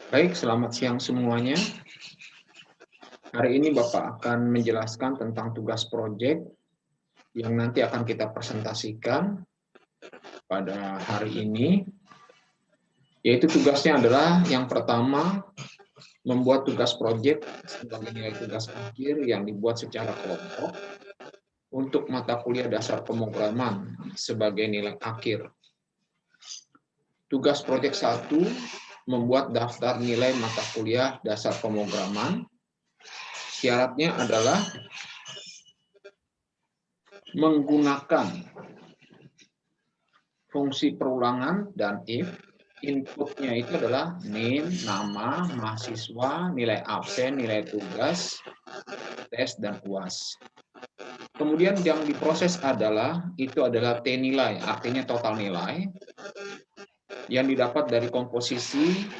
Baik, selamat siang semuanya. Hari ini Bapak akan menjelaskan tentang tugas proyek yang nanti akan kita presentasikan pada hari ini. Yaitu tugasnya adalah yang pertama, membuat tugas proyek sebagai nilai tugas akhir yang dibuat secara kelompok untuk mata kuliah dasar pemrograman sebagai nilai akhir. Tugas proyek 1, membuat daftar nilai mata kuliah dasar pemrograman. Syaratnya adalah menggunakan fungsi perulangan dan if. Inputnya itu adalah name, nama, mahasiswa, nilai absen, nilai tugas, tes, dan UAS. Kemudian yang diproses itu adalah T nilai, artinya total nilai, yang didapat dari komposisi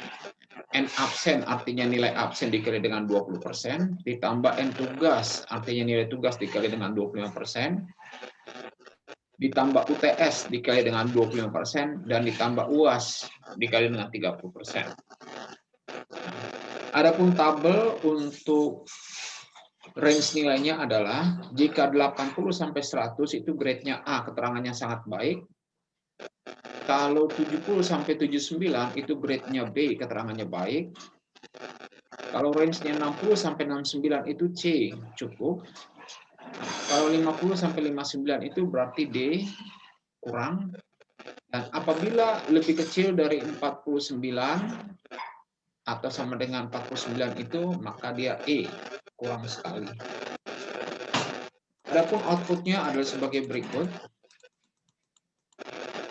N absen, artinya nilai absen dikali dengan 20%, ditambah N tugas, artinya nilai tugas dikali dengan 25%, ditambah UTS dikali dengan 25%, dan ditambah UAS dikali dengan 30%. Adapun tabel untuk range nilainya adalah jika 80 sampai 100 itu grade-nya A, keterangannya sangat baik. Kalau 70 sampai 79 itu grade-nya B, keterangannya baik. Kalau range-nya 60 sampai 69 itu C, cukup. Kalau 50 sampai 59 itu berarti D, kurang. Dan apabila lebih kecil dari 49 atau sama dengan 49 itu, maka dia E, kurang sekali. Adapun outputnya adalah sebagai berikut.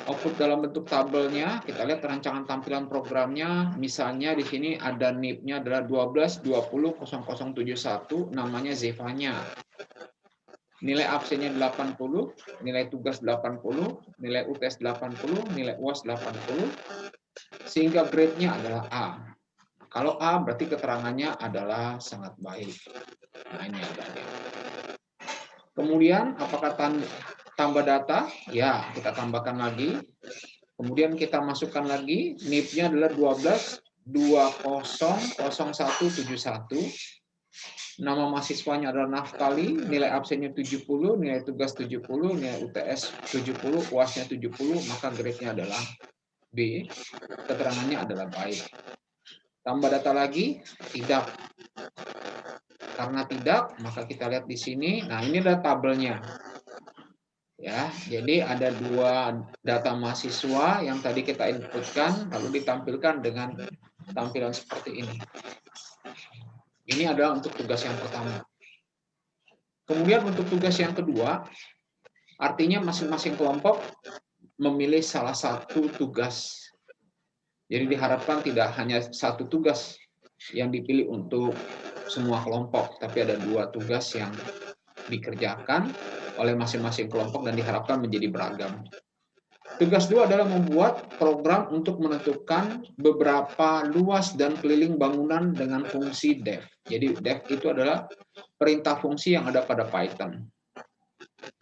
Output dalam bentuk tabelnya, kita lihat rancangan tampilan programnya. Misalnya di sini ada NIP-nya adalah 12.20.0071, namanya Zeva-nya. Nilai absennya 80, nilai tugas 80, nilai UTS 80, nilai UAS 80, sehingga grade-nya adalah A. Kalau A berarti keterangannya adalah sangat baik. Nah, ini adanya. Kemudian apakah tambah data? Ya, kita tambahkan lagi. Kemudian kita masukkan lagi, NIP-nya adalah 12.20.0171. Nama mahasiswanya adalah Naftali, nilai absennya 70, nilai tugas 70, nilai UTS 70, UAS-nya 70, maka grade-nya adalah B, keterangannya adalah baik. Tambah data lagi, tidak. Karena tidak, maka kita lihat di sini. Nah, ini adalah tabelnya. Ya, jadi ada dua data mahasiswa yang tadi kita inputkan, lalu ditampilkan dengan tampilan seperti ini. Ini adalah untuk tugas yang pertama. Kemudian untuk tugas yang kedua, artinya masing-masing kelompok memilih salah satu tugas. Jadi diharapkan tidak hanya satu tugas yang dipilih untuk semua kelompok, tapi ada dua tugas yang dikerjakan oleh masing-masing kelompok dan diharapkan menjadi beragam. Tugas 2 adalah membuat program untuk menentukan beberapa luas dan keliling bangunan dengan fungsi def. Jadi def itu adalah perintah fungsi yang ada pada Python.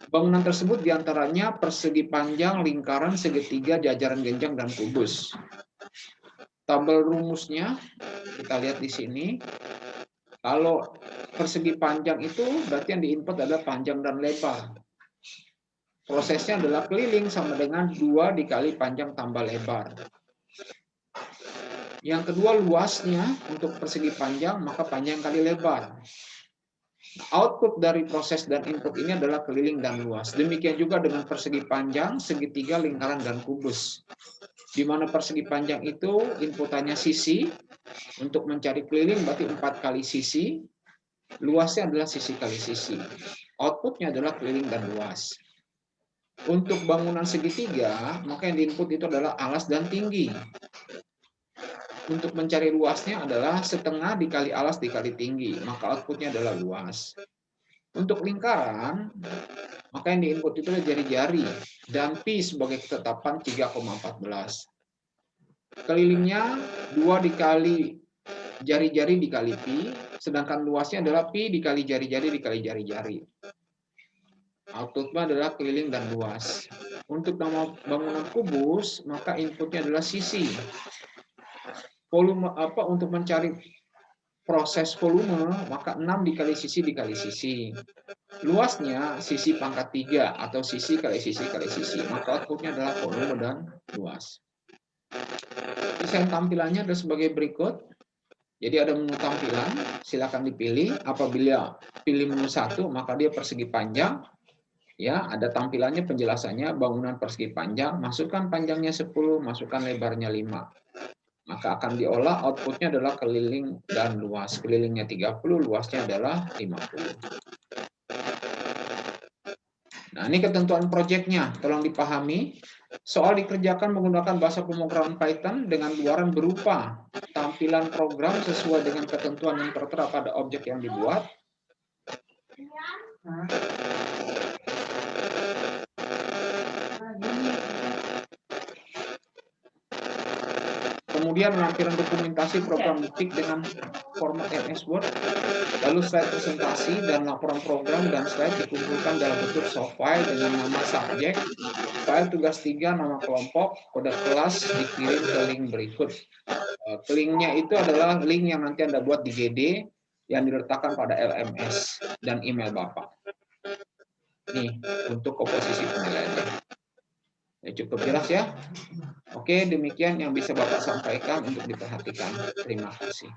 Bangunan tersebut diantaranya persegi panjang, lingkaran, segitiga, jajaran genjang, dan kubus. Tabel rumusnya kita lihat di sini. Kalau persegi panjang itu berarti yang diinput adalah panjang dan lebar. Prosesnya adalah keliling sama dengan 2 dikali panjang tambah lebar. Yang kedua luasnya untuk persegi panjang, maka panjang kali lebar. Output dari proses dan input ini adalah keliling dan luas. Demikian juga dengan persegi panjang, segitiga, lingkaran, dan kubus. Di mana persegi panjang itu inputannya sisi, untuk mencari keliling berarti 4 kali sisi, luasnya adalah sisi kali sisi. Outputnya adalah keliling dan luas. Untuk bangunan segitiga, maka yang diinput itu adalah alas dan tinggi. Untuk mencari luasnya adalah setengah dikali alas dikali tinggi, maka outputnya adalah luas. Untuk lingkaran, maka yang diinput itu adalah jari-jari, dan pi sebagai ketetapan 3,14. Kelilingnya 2 dikali jari-jari dikali pi, sedangkan luasnya adalah pi dikali jari-jari dikali jari-jari. Outputnya adalah keliling dan luas. Untuk nama bangunan kubus, maka inputnya adalah sisi. volume untuk mencari proses volume, maka 6 dikali sisi. Luasnya sisi pangkat 3 atau sisi kali sisi kali sisi. Maka outputnya adalah volume dan luas. Desain tampilannya adalah sebagai berikut. Jadi ada menu tampilan, silakan dipilih. Apabila pilih menu 1, maka dia persegi panjang. Ya, ada tampilannya, penjelasannya, bangunan persegi panjang, masukkan panjangnya 10, masukkan lebarnya 5. Maka akan diolah, outputnya adalah keliling dan luas. Kelilingnya 30, luasnya adalah 50. Nah, ini ketentuan proyeknya, tolong dipahami. Soal dikerjakan menggunakan bahasa pemrograman Python dengan luaran berupa tampilan program sesuai dengan ketentuan yang tertera pada objek yang dibuat. Kemudian lampiran dokumentasi program detik dengan format MS Word, lalu slide presentasi dan laporan program dan slide dikumpulkan dalam bentuk soft file dengan nama subjek, file tugas 3, nama kelompok, kode kelas dikirim ke link berikut. Linknya itu adalah link yang nanti Anda buat di GD yang diletakkan pada LMS dan email Bapak. Nih, untuk komposisi penilaiannya. Ya, cukup jelas ya? Oke, demikian yang bisa Bapak sampaikan untuk diperhatikan. Terima kasih.